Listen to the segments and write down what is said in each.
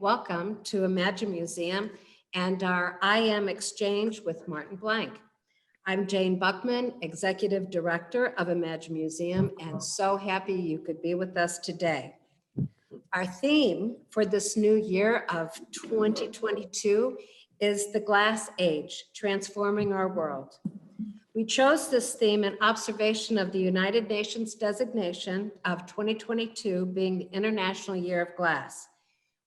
welcome to Imagine Museum and our I Am Exchange with Martin Blank. I'm Jane Buckman, Executive Director of Imagine Museum, and so happy you could be with us today. Our theme for this new year of 2022 is the Glass Age, Transforming Our World. We chose this theme in observation of the United Nations designation of 2022 being the International Year of Glass.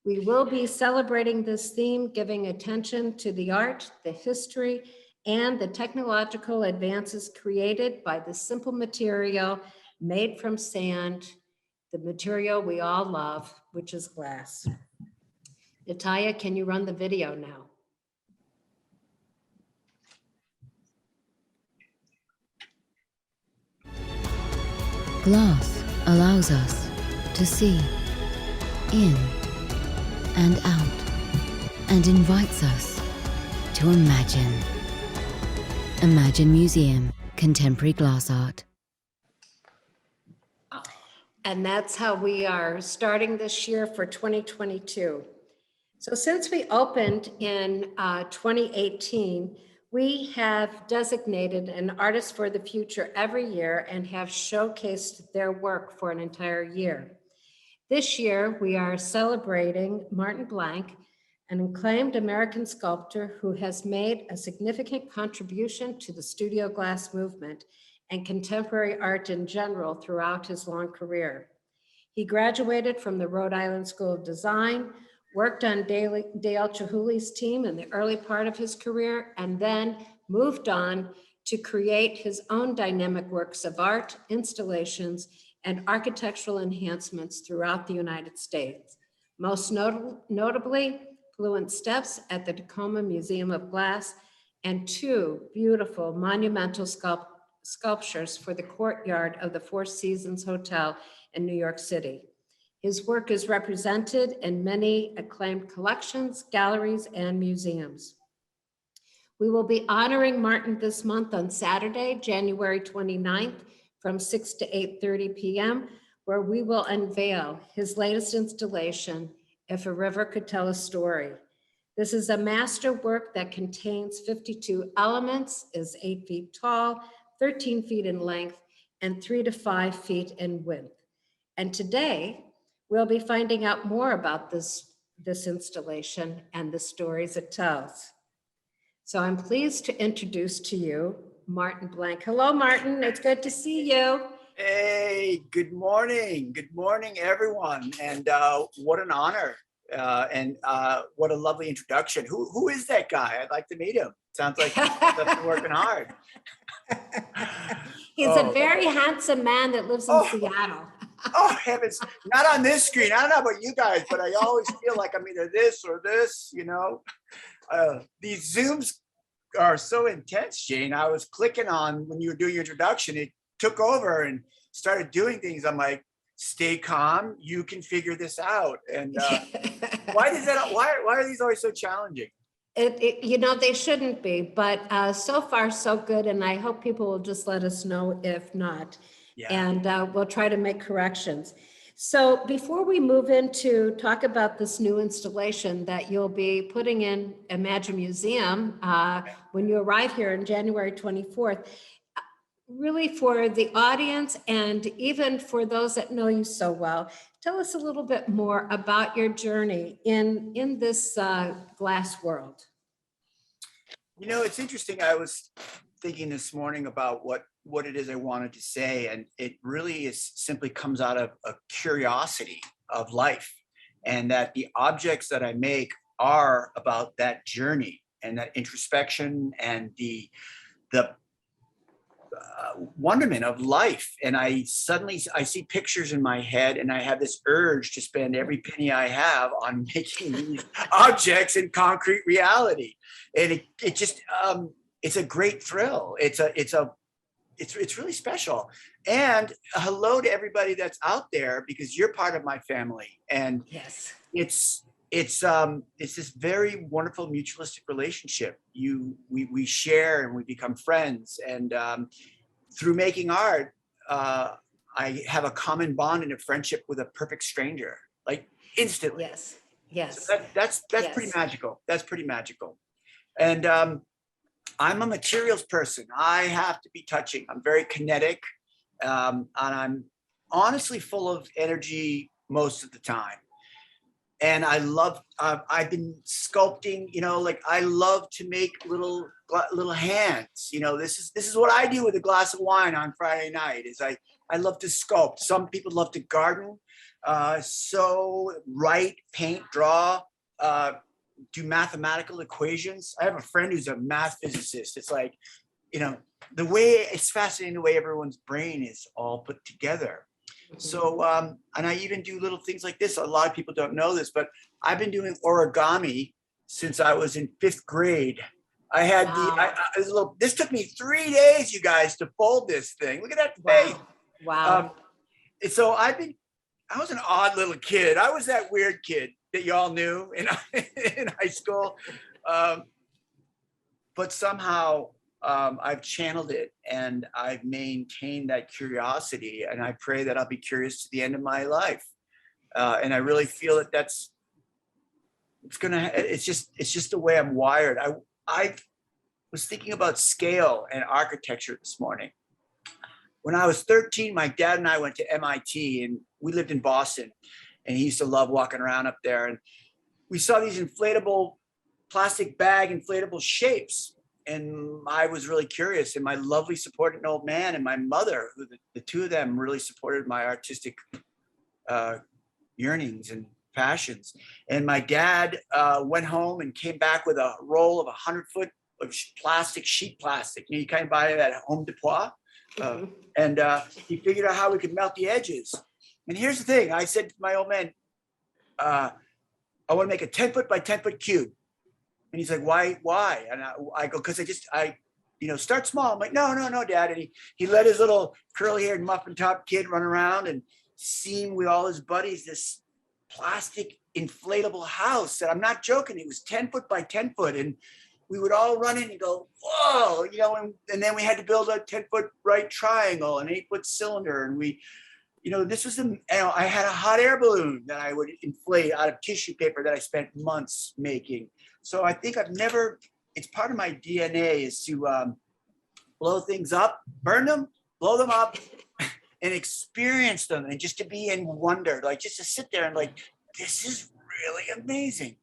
We will be celebrating this theme, giving attention to the art, the history, and the technological advances created by the simple material made from sand, the material we all love, which is glass. Natalia, can you run the video now? Glass allows us to see in and out and invites us to imagine. Imagine Museum, Contemporary Glass Art. And that's how we are starting this year for 2022. So since we opened in 2018, we have designated an artist for the future every year and have showcased their work for an entire year. This year, we are celebrating Martin Blank, an acclaimed American sculptor who has made a significant contribution to the studio glass movement and contemporary art in general throughout his long career. He graduated from the Rhode Island School of Design, worked on Dale Chihuly's team in the early part of his career, and then moved on to create his own dynamic works of art, installations, and architectural enhancements throughout the United States. Most notably, Fluent Steps at the Tacoma Museum of Glass and two beautiful monumental sculptures for the courtyard of the Four Seasons Hotel in New York City. His work is represented in many acclaimed collections, galleries, and museums. We will be honoring Martin this month on Saturday, January 29th, from 6 to 8:30 p.m., where we will unveil his latest installation, If a River Could Tell a Story. This is a master work that contains 52 elements, is 8 feet tall, 13 feet in length, and 3 to 5 feet in width. And today, we'll be finding out more about this installation and the stories it tells. So I'm pleased to introduce to you Martin Blank. Hello, Martin. It's good to see you. Hey, good morning. Good morning, everyone. And what an honor and what a lovely introduction. Who is that guy? I'd like to meet him. Sounds like he's working hard. He's a very handsome man that lives in Seattle. Oh, heavens. Not on this screen. I don't know about you guys, but I always feel like I'm either this or this, you know. These Zooms are so intense, Jane. I was clicking on when you were doing your introduction, it took over and started doing things. I'm like, stay calm, you can figure this out. And why are these always so challenging? They shouldn't be, but so far so good. And I hope people will just let us know if not. Yeah. And we'll try to make corrections. So before we move into talk about this new installation that you'll be putting in Imagine Museum when you arrive here on January 24th, really for the audience and even for those that know you so well, tell us a little bit more about your journey in this glass world. You know, it's interesting. I was thinking this morning about what it is I wanted to say, and it really is simply comes out of a curiosity of life, and that the objects that I make are about that journey and that introspection and the wonderment of life. And I see pictures in my head, and I have this urge to spend every penny I have on making these objects in concrete reality. And it just it's a great thrill. It's really special. And hello to everybody that's out there, because you're part of my family. And yes, it's this very wonderful mutualistic relationship. We share and we become friends. And through making art, I have a common bond and a friendship with a perfect stranger, like instantly. Yes. Yes. That's pretty Yes. magical. That's pretty magical. And I'm a materials person. I have to be touching. I'm very kinetic, and I'm honestly full of energy most of the time. And I love. I've been sculpting. Like I love to make little hands. This is what I do with a glass of wine on Friday night. Is I love to sculpt. Some people love to garden, sew, write, paint, draw. Do mathematical equations. I have a friend who's a math physicist. It's like, it's fascinating the way everyone's brain is all put together. So, and I even do little things like this. A lot of people don't know this, but I've been doing origami since I was in 5th grade. I had this took me 3 days, you guys, to fold this thing. Look at that face. Wow. And so I was an odd little kid. I was that weird kid that y'all knew in high school. But somehow I've channeled it and I've maintained that curiosity. And I pray that I'll be curious to the end of my life. And I really feel that it's just the way I'm wired. I was thinking about scale and architecture this morning. When I was 13, my dad and I went to MIT and we lived in Boston. And he used to love walking around up there. And we saw these inflatable plastic bag inflatable shapes. And I was really curious. And my lovely supporting old man and my mother, the two of them really supported my artistic yearnings and passions. And my dad went home and came back with a roll of 100-foot of sheet plastic. You kind of buy it at Home Depot. And he figured out how we could melt the edges. And here's the thing. I said to my old man, I want to make a 10-foot by 10-foot cube. And he's like, why? And I go, because I start small. I'm like, no, Dad. And he let his little curly-haired muffin top kid run around and seeing with all his buddies this plastic inflatable house. And I'm not joking. It was 10 foot by 10 foot. And we would all run in and go, whoa, and then we had to build a 10-foot right triangle, an 8-foot cylinder. And this was I had a hot air balloon that I would inflate out of tissue paper that I spent months making. So I think it's part of my DNA is to blow things up, burn them, blow them up, and experience them, and just to be in wonder, like just to sit there and like, this is really amazing,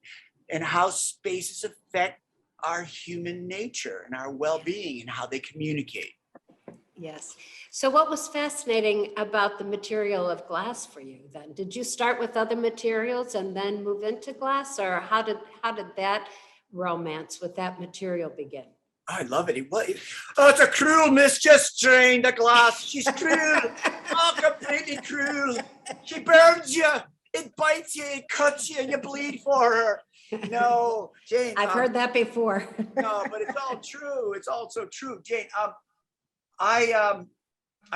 and how spaces affect our human nature and our well-being and how they communicate. Yes. So what was fascinating about the material of glass for you then? Did you start with other materials and then move into glass, or how did that romance with that material begin? I love it. It's a cruel mistress, Jane, the glass. She's cruel. Completely cruel. She burns you. It bites you. It cuts you, and you bleed for her. No, Jane. I've heard that before. No, but it's all true. It's all so true, Jane. I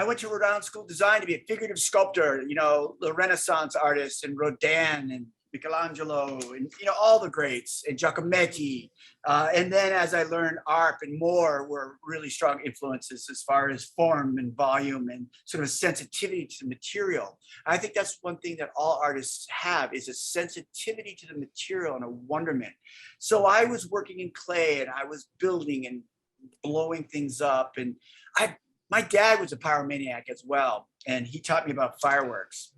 went to Rhode Island School of Design to be a figurative sculptor. The Renaissance artists and Rodin and Michelangelo and all the greats and Giacometti. And then as I learned, art and more were really strong influences as far as form and volume and sort of sensitivity to the material. I think that's one thing that all artists have, is a sensitivity to the material and a wonderment. So I was working in clay and I was building and blowing things up. And my dad was a pyromaniac as well. And he taught me about fireworks.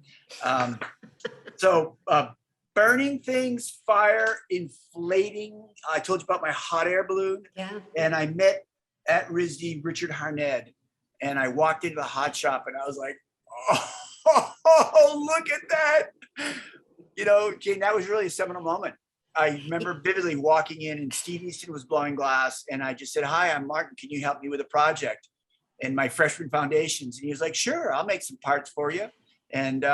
Burning things, fire, inflating. I told you about my hot air balloon. Yeah. And I met at RISD Richard Harned. And I walked into the hot shop and I was like, oh, look at that. Jane, that was really a seminal moment. I remember vividly walking in and Steve Easton was blowing glass. And I just said, hi, I'm Martin. Can you help me with a project? And my freshman foundations. And he was like, sure, I'll make some parts for you. And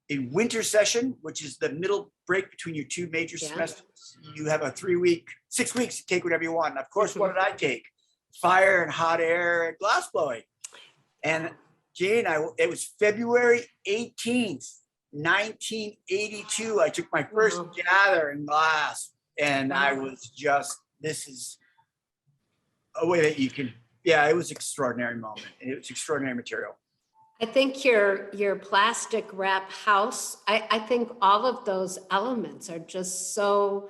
in winter session, which is the middle break between your two major semesters, you have a 6 weeks to take whatever you want. And of course, what did I take? Fire and hot air and glass blowing. And Jane, it was February 18th, 1982. I took my first gather in glass. And I was just, this is a way that you can, it was an extraordinary moment. It was extraordinary material. I think your plastic wrap house, I think all of those elements are just so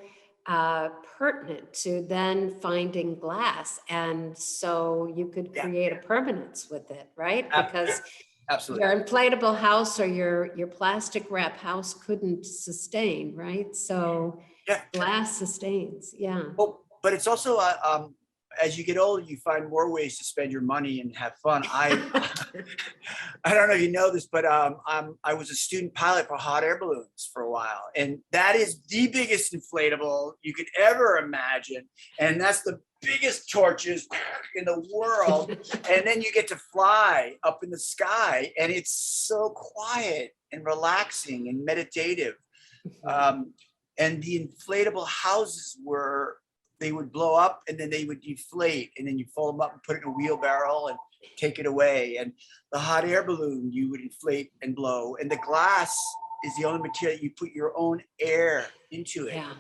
pertinent to then finding glass. And so you could Yeah, create a permanence with it, right? yeah, Because absolutely. your inflatable house or your plastic wrap house couldn't sustain, right? So Yeah. glass sustains, yeah. Well, but it's also as you get older, you find more ways to spend your money and have fun. I don't know if you know this, but I was a student pilot for hot air balloons for a while, and that is the biggest inflatable you could ever imagine, and that's the biggest torches in the world. And then you get to fly up in the sky, and it's so quiet and relaxing and meditative. And the inflatable houses they would blow up and then they would deflate, and then you fold them up and put it in a wheelbarrow and take it away. And the hot air balloon, you would inflate and blow. And the glass is the only material you put your own air into it. Yeah,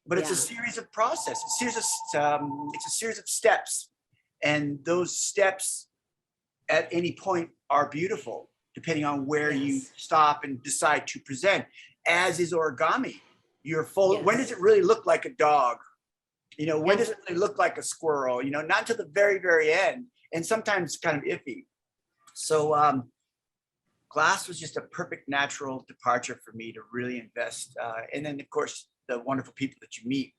But it's a yeah. series of processes. It's a series of steps, and those steps at any point are beautiful, depending on where you Yes. stop and decide to present. As is origami. When does Yes. it really look like a dog? When Yeah. does it really look like a squirrel? Not until the very, very end, and sometimes kind of iffy. So glass was just a perfect natural departure for me to really invest. And then, of course, the wonderful people that you meet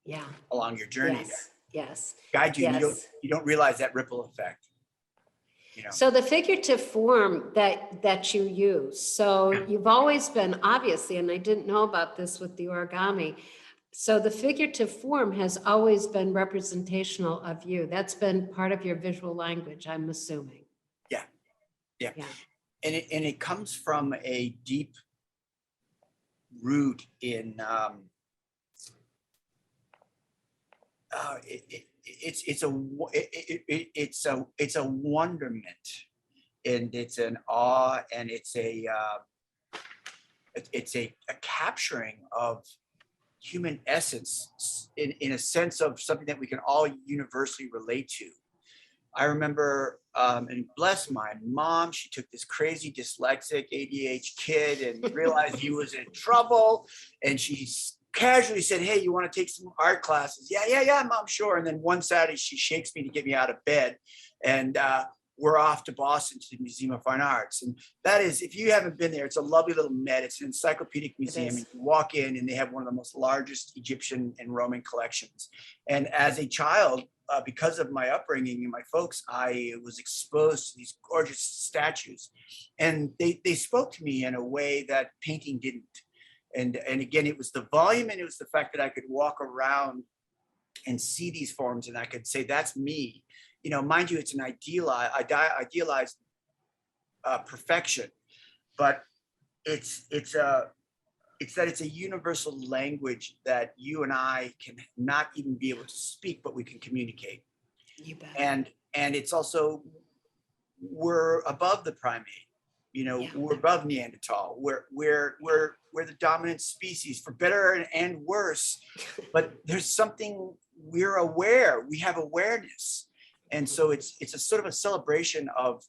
Yeah, along your journey yes, yes, guide you. yes. You don't realize that ripple effect. So the figurative form that you use, so you've always been, obviously, and I didn't know about this with the origami. So the figurative form has always been representational of you. That's been part of your visual language, I'm assuming. Yeah, yeah. Yeah, And it comes from a deep root in it's a wonderment, and it's an awe, and it's a capturing of human essence in a sense of something that we can all universally relate to. I remember, and bless my mom, she took this crazy dyslexic ADHD kid and realized he was in trouble. And she casually said, "Hey, you want to take some art classes?" Yeah, mom, sure. And then one Saturday she shakes me to get me out of bed. And we're off to Boston to the Museum of Fine Arts. And that is, if you haven't been there, it's a lovely little it's an encyclopedic museum. And you walk in and they have one of the most largest Egyptian and Roman collections. And as a child, because of my upbringing and my folks, I was exposed to these gorgeous statues, and they spoke to me in a way that painting didn't. And again, it was the volume, and it was the fact that I could walk around and see these forms, and I could say, that's me. Mind you, it's an idealized perfection, but it's a universal language that you and I can not even be able to speak, but we can communicate. you bet. And it's also, we're above the primate. Yeah. We're above Neanderthal. We're the dominant species, for better and worse. But there's something, we're aware. We have awareness, and so it's a sort of a celebration of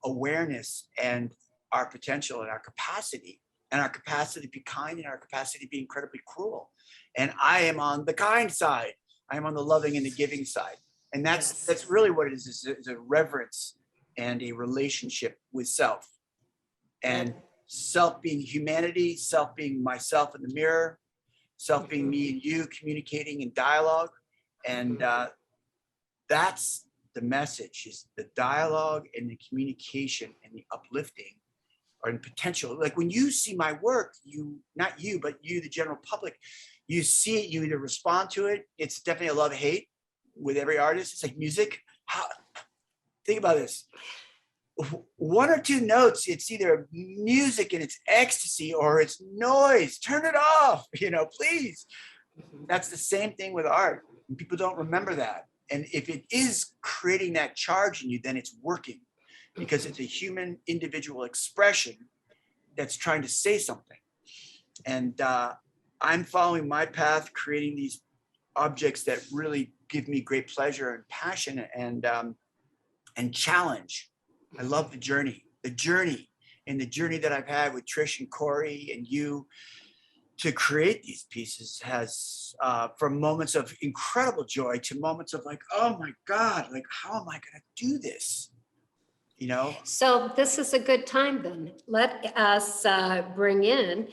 awareness and our potential and our capacity. And our capacity to be kind, and our capacity to be incredibly cruel. And I am on the kind side. I am on the loving and the giving side. And that's really what it is a reverence and a relationship with self. And self being humanity, self being myself in the mirror, self being me and you communicating in dialogue. And that's the message, is the dialogue and the communication and the uplifting or in potential. Like when you see my work, not you, but you, the general public, you see it, you either respond to it. It's definitely a love-hate with every artist. It's like music. Think about this. One or two notes, it's either music and it's ecstasy, or it's noise. Turn it off, please. That's the same thing with art. And people don't remember that. And if it is creating that charge in you, then it's working, because it's a human individual expression that's trying to say something. And I'm following my path, creating these objects that really give me great pleasure and passion and challenge. I love the journey. the journey and the journey that I've had with Trish and Corey and you to create these pieces has from moments of incredible joy to moments of like, oh my God, like, how am I going to do this? You know? So this is a good time then. Let us bring in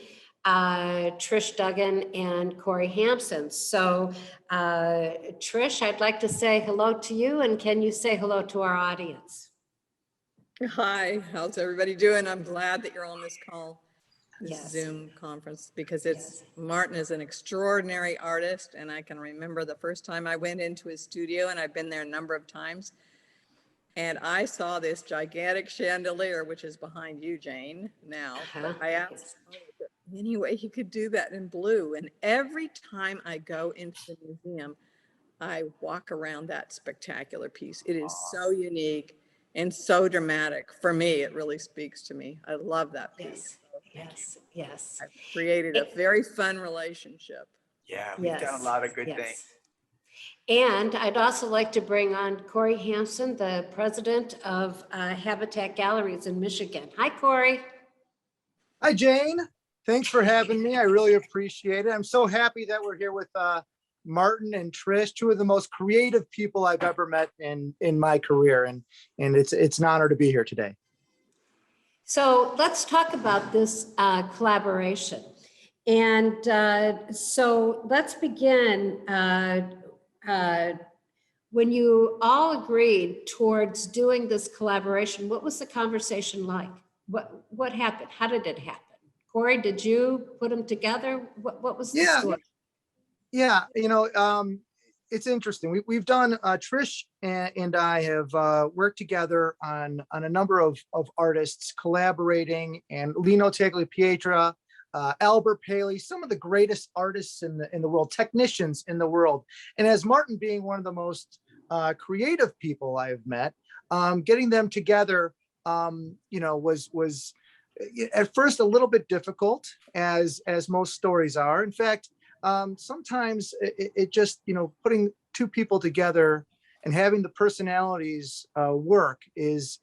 Trish Duggan and Corey Hampson. So Trish, I'd like to say hello to you, and can you say hello to our audience? Hi, how's everybody doing? I'm glad that you're on this call, this Yes. Zoom conference, because Martin is an extraordinary artist, and I can remember the first time I went into his studio, and I've been there a number of times, and I saw this gigantic chandelier, which is behind you, Jane, now. But I asked, oh, is there any way you could do that in blue? And every time I go into the museum, I walk around that spectacular piece. It is so unique and so dramatic. For me, it really speaks to me. I love that piece. Yes. I've created a very fun relationship. Yeah, we've done a lot of good things. And I'd also like to bring on Corey Hampson, the president of Habitat Galleries in Michigan. Hi, Corey. Hi, Jane. Thanks for having me. I really appreciate it. I'm so happy that we're here with Martin and Trish, two of the most creative people I've ever met in my career, and it's an honor to be here today. So let's talk about this collaboration. And so let's begin. When you all agreed towards doing this collaboration, what was the conversation like? What happened? How did it happen? Corey, did you put them together? What was the story? Yeah, it's interesting. We've done, Trish and I have worked together on a number of artists collaborating, and Lino Tagliapietra, Albert Paley, some of the greatest artists in the world, technicians in the world. And as Martin being one of the most creative people I've met, getting them together, was at first a little bit difficult, as most stories are. In fact, sometimes it just, putting two people together and having the personalities work is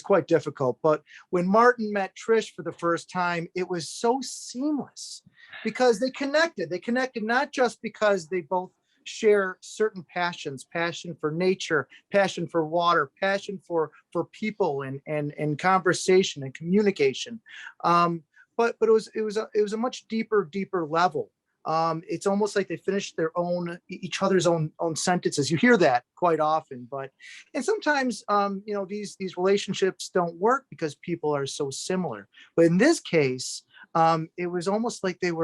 quite difficult. But when Martin met Trish for the first time, it was so seamless because they connected. They connected not just because they both share certain passions, passion for nature, passion for water, passion for people and conversation and communication. But it was a much deeper level. It's almost like they finished each other's own sentences. You hear that quite often, and sometimes, these relationships don't work because people are so similar. But in this case, it was almost like it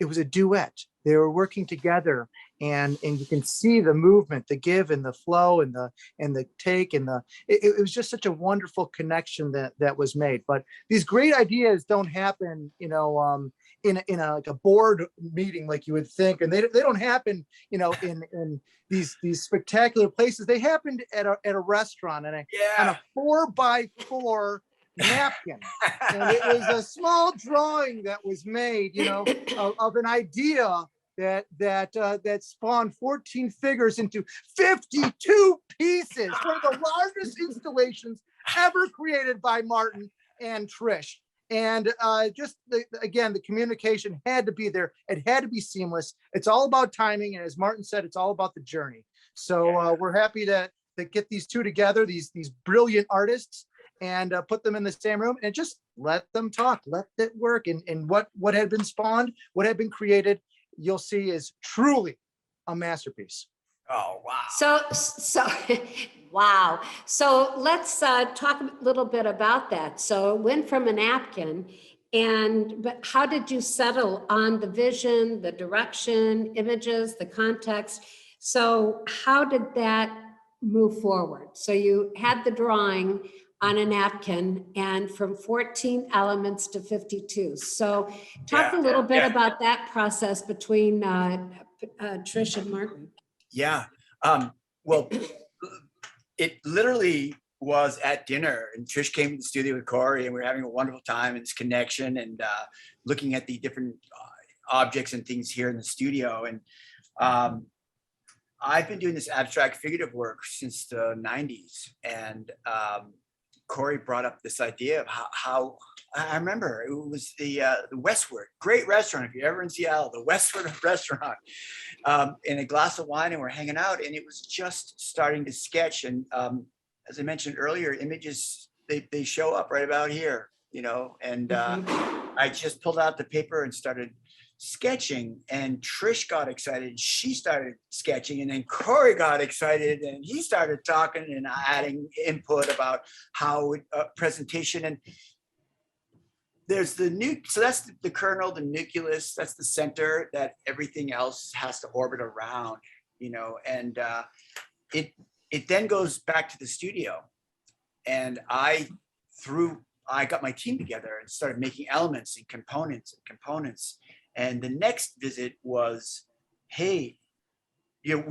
was a duet. They were working together, and you can see the movement, the give and the flow, and the take, and it was just such a wonderful connection that was made. But these great ideas don't happen, in a board meeting like you would think, and they don't happen, in these spectacular places. They happened at a restaurant on a 4x4 napkin, and it was a small drawing that was made, of an idea that spawned 14 figures into 52 pieces. One of the largest installations ever created by Martin and Trish. And again, the communication had to be there. It had to be seamless. It's all about timing, and as Martin said, it's all about the journey. So we're happy to get these two together, these brilliant artists, and put them in the same room and just let them talk, let it work. And what had been spawned, what had been created, you'll see is truly a masterpiece. Oh, wow. So wow. So let's talk a little bit about that. So it went from a napkin, but how did you settle on the vision, the direction, images, the context? So how did that move forward? So you had the drawing on a napkin, and from 14 elements to 52. So talk a little bit about that process between Trish and Martin. Yeah. Well, it literally was at dinner, and Trish came to the studio with Corey, and we were having a wonderful time and this connection, and looking at the different objects and things here in the studio. And I've been doing this abstract figurative work since the 90s. And Corey brought up this idea of how I remember it was the Westward, great restaurant. If you're ever in Seattle, the Westward restaurant, in a glass of wine, and we're hanging out, and it was just starting to sketch. And as I mentioned earlier, images, they show up right about here, you know, and I just pulled out the paper and started sketching, and Trish got excited. She started sketching, and then Corey got excited and he started talking and adding input about how presentation. And there's so that's the kernel, the nucleus, that's the center that everything else has to orbit around, you know, and it then goes back to the studio. And I got my team together and started making elements and components. And the next visit was, hey, you know,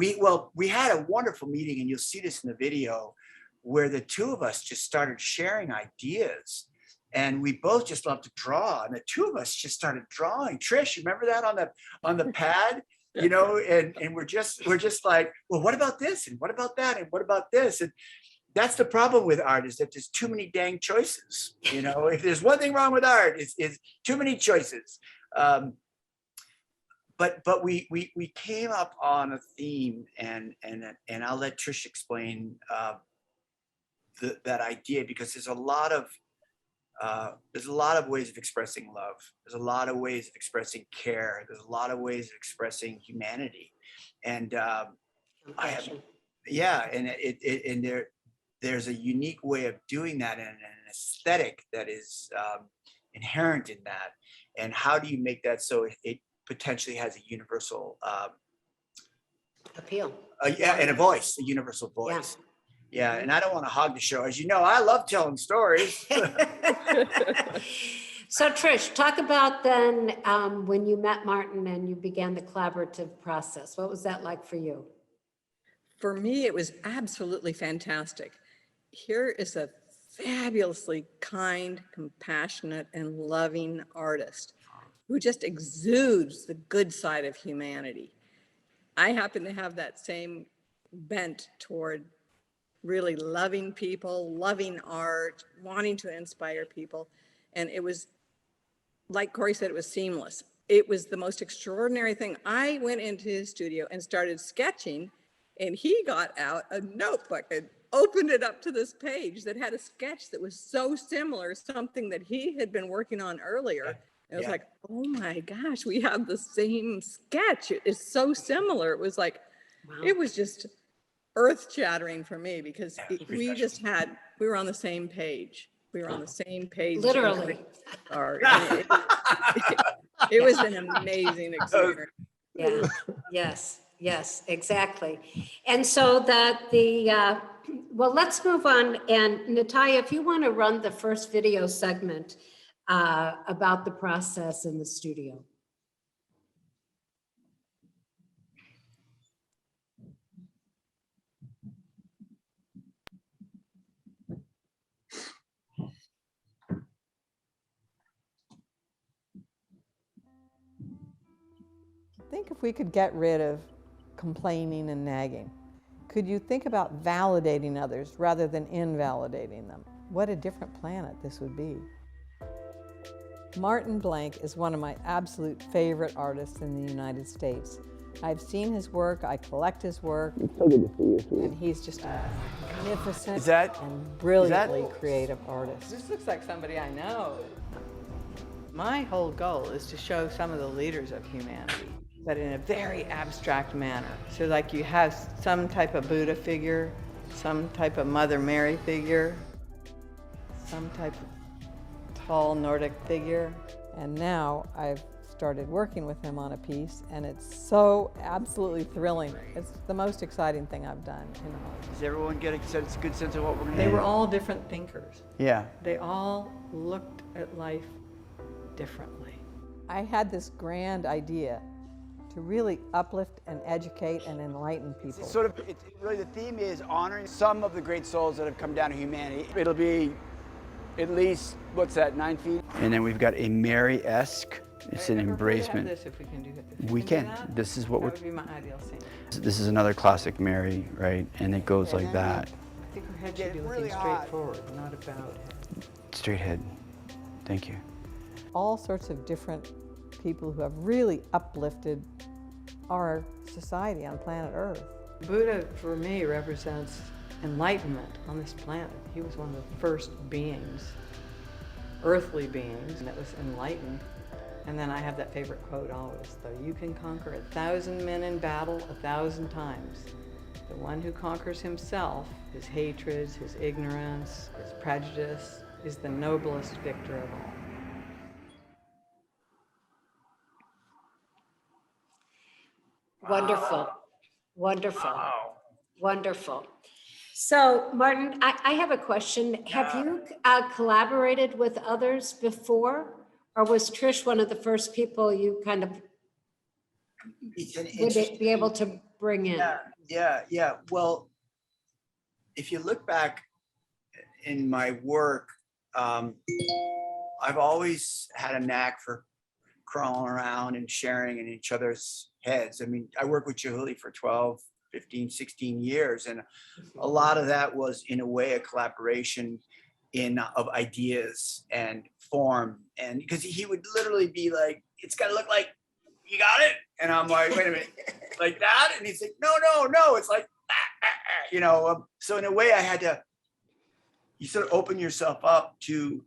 we had a wonderful meeting, and you'll see this in the video, where the two of us just started sharing ideas, and we both just love to draw, and the two of us just started drawing. Trish, you remember that on the pad, you know, and we're just like, well, what about this, and what about that, and what about this? And that's the problem with art, is that there's too many dang choices. You know, if there's one thing wrong with art, it's too many choices. But we came up on a theme, and I'll let Trish explain that idea, because there's a lot of ways of expressing love. There's a lot of ways of expressing care. There's a lot of ways of expressing humanity, and there's a unique way of doing that, and an aesthetic that is inherent in that. And how do you make that so it potentially has a universal appeal? And a universal voice. Yeah, and I don't want to hog the show. As you know, I love telling stories. So Trish, talk about then when you met Martin and you began the collaborative process. What was that like for you? For me, it was absolutely fantastic. Here is a fabulously kind, compassionate, and loving artist who just exudes the good side of humanity. I happen to have that same bent toward really loving people, loving art, wanting to inspire people. And it was, like Corey said, it was seamless. It was the most extraordinary thing. I went into his studio and started sketching, and he got out a notebook and opened it up to this page that had a sketch that was so similar, something that he had been working on earlier. It was like, oh my gosh, we have the same sketch. It's so similar. It was like, it was just earth-shattering for me, because we were on the same page. We were on the same page. Literally. It was an amazing experience. Yeah. Yes, exactly. And so well, let's move on. And Natalia, if you want to run the first video segment about the process in the studio. Think if we could get rid of complaining and nagging. Could you think about validating others rather than invalidating them? What a different planet this would be. Martin Blank is one of my absolute favorite artists in the United States. I've seen his work, I collect his work. It's so good to see you, sweetie. And he's just a magnificent and brilliantly creative artist. This looks like somebody I know. My whole goal is to show some of the leaders of humanity, but in a very abstract manner. So like you have some type of Buddha figure, some type of Mother Mary figure, some type of tall Nordic figure. And now I've started working with him on a piece, and it's so absolutely thrilling. It's the most exciting thing I've done in art. Does everyone get a good sense of what we're going to do? They were all different thinkers. Yeah. They all looked at life differently. I had this grand idea to really uplift and educate and enlighten people. It's really the theme is honoring some of the great souls that have come down to humanity. It'll be at least, 9 feet? And then we've got a Mary-esque. It's an embracement. This if we can do it. We can. This is what that would be my ideal scene. This is another classic Mary, right? And it goes like that. I think our head should be looking straight forward, not about head. Straight head. Thank you. All sorts of different people who have really uplifted our society on planet Earth. Buddha, for me, represents enlightenment on this planet. He was one of the first beings, earthly beings, that was enlightened. And then I have that favorite quote always, though you can conquer 1,000 men in battle 1,000 times, the one who conquers himself, his hatreds, his ignorance, his prejudice, is the noblest victor of all. Wonderful, wonderful, wonderful. So Martin, I have a question. Have you collaborated with others before? Or was Trish one of the first people you kind of would be able to bring in? Yeah. Well, if you look back in my work, I've always had a knack for crawling around and sharing in each other's heads. I mean, I worked with Chihuly for 12, 15, 16 years. And a lot of that was, in a way, a collaboration of ideas and form. And because he would literally be like, it's got to look like, you got it? And I'm like, wait a minute, like that? And he's like, no, it's like, so in a way I had to, you sort of open yourself up to,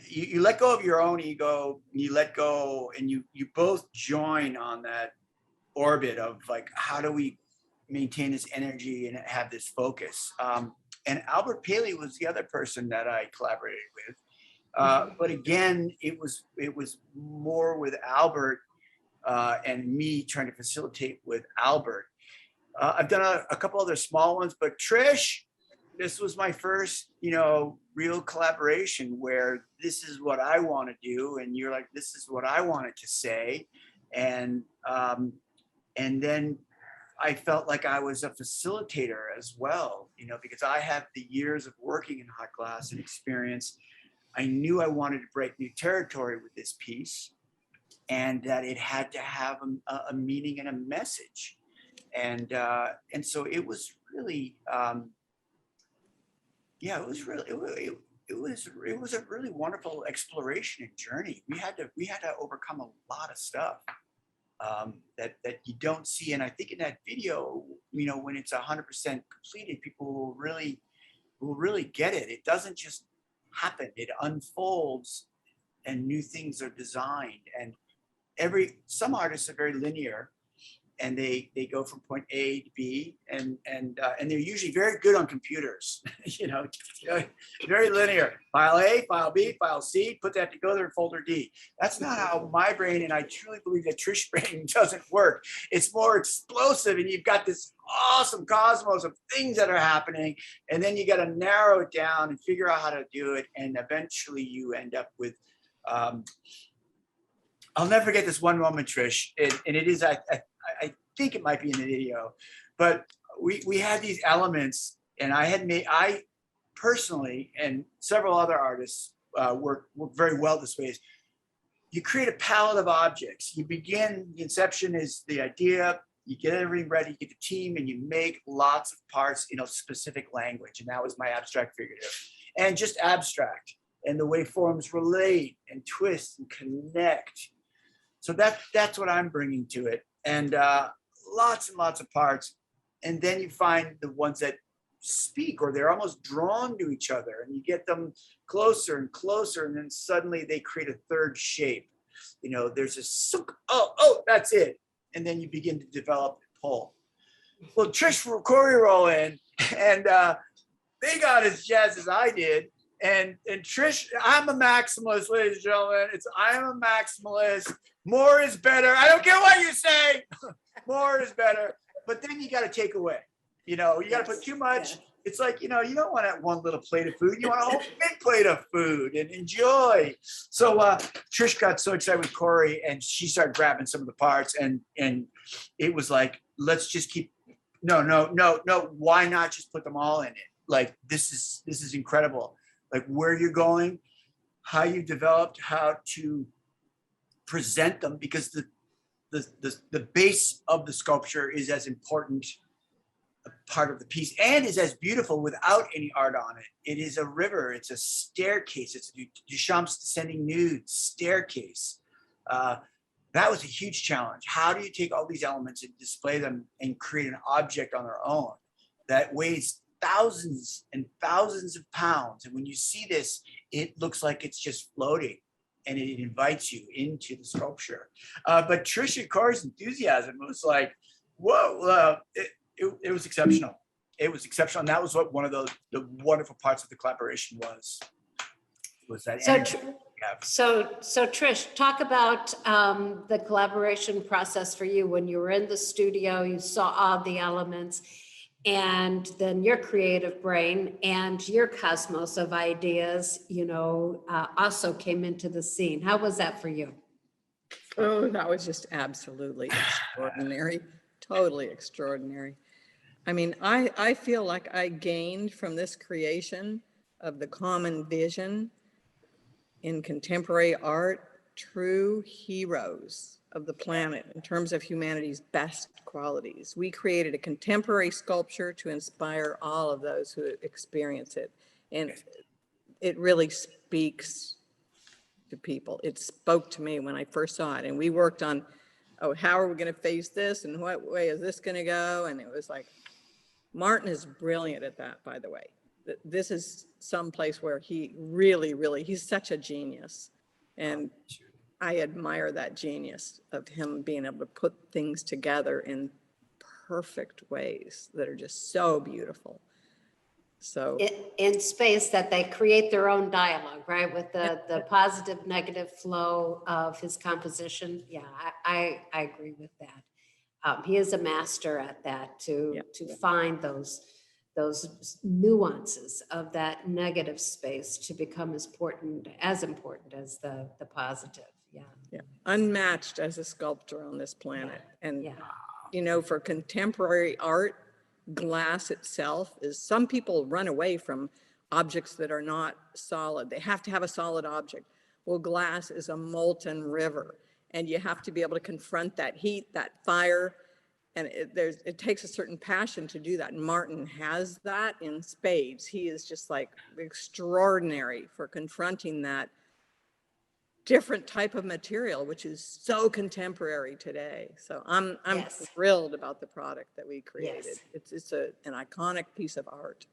you let go of your own ego, and you let go, and you both join on that orbit of like, how do we maintain this energy and have this focus? And Albert Paley was the other person that I collaborated with. But again, it was more with Albert and me trying to facilitate with Albert. I've done a couple other small ones, but Trish, this was my first, real collaboration where this is what I want to do, and you're like, this is what I wanted to say, and then I felt like I was a facilitator as well, because I have the years of working in hot glass and experience. I knew I wanted to break new territory with this piece, and that it had to have a meaning and a message, and so it was really. It was a really wonderful exploration and journey. We had to overcome a lot of stuff that you don't see. And I think in that video, when it's 100% completed, people will really get it. It doesn't just happen. It unfolds, and new things are designed. And some artists are very linear, and they go from point A to B, and they're usually very good on computers, very linear. File A, file B, file C, put that together in folder D. That's not how my brain, and I truly believe that Trish's brain doesn't work. It's more explosive, and you've got this awesome cosmos of things that are happening, and then you got to narrow it down and figure out how to do it, and eventually you end up with. I'll never forget this one moment, Trish, and it is I think it might be in the video, but we had these elements, and I personally, and several other artists work very well this way, is you create a palette of objects. You begin, the inception is the idea, you get everything ready, you get the team, and you make lots of parts in a specific language. And that was my abstract figurative. And just abstract, and the way forms relate and twist and connect. So that's what I'm bringing to it. And lots and lots of parts. And then you find the ones that speak, or they're almost drawn to each other, and you get them closer and closer, and then suddenly they create a third shape. There's a suk, oh, that's it. And then you begin to develop and pull. Well, Trish and Corey roll in, and they got as jazz as I did. And Trish, I'm a maximalist, ladies and gentlemen. I'm a maximalist. More is better. I don't care what you say. More is better. But then you got to take away. You got to put too much. Yeah. It's like, you don't want that one little plate of food. You want a whole big plate of food and enjoy. So Trish got so excited with Corey, and she started grabbing some of the parts, and it was like, let's just keep. No. Why not just put them all in it? Like, this is incredible. Like, where you're going, how you developed, how to present them, because the base of the sculpture is as important a part of the piece and is as beautiful without any art on it. It is a river. It's a staircase. It's Duchamp's Descending Nude staircase. That was a huge challenge. How do you take all these elements and display them and create an object on their own that weighs thousands and thousands of pounds? And when you see this, it looks like it's just floating, and it invites you into the sculpture. But Trish and Corey's enthusiasm was like, whoa, it was exceptional. It was exceptional. And that was what one of the wonderful parts of the collaboration was that energy. So Trish, talk about the collaboration process for you when you were in the studio, you saw all the elements, and then your creative brain and your cosmos of ideas, also came into the scene. How was that for you? Oh, that was just absolutely extraordinary, totally extraordinary. I mean, I feel like I gained from this creation of the common vision in contemporary art, true heroes of the planet in terms of humanity's best qualities. We created a contemporary sculpture to inspire all of those who experience it. And it really speaks to people. It spoke to me when I first saw it. And we worked on, how are we going to face this? And what way is this going to go? And it was like, Martin is brilliant at that, by the way. This is some place where he really, he's such a genius. And I admire that genius of him being able to put things together in perfect ways that are just so beautiful. So in space that they create their own dialogue, right? With the positive, negative flow of his composition. Yeah, I agree with that. He is a master at that to find those nuances of that negative space to become as important as the positive. Yeah. Unmatched as a sculptor on this planet. And for contemporary art, glass itself is, some people run away from objects that are not solid. They have to have a solid object. Well, glass is a molten river, and you have to be able to confront that heat, that fire. And it takes a certain passion to do that. And Martin has that in spades. He is just like extraordinary for confronting that different type of material, which is so contemporary today. So I'm thrilled about the product that we created. It's an iconic piece of art.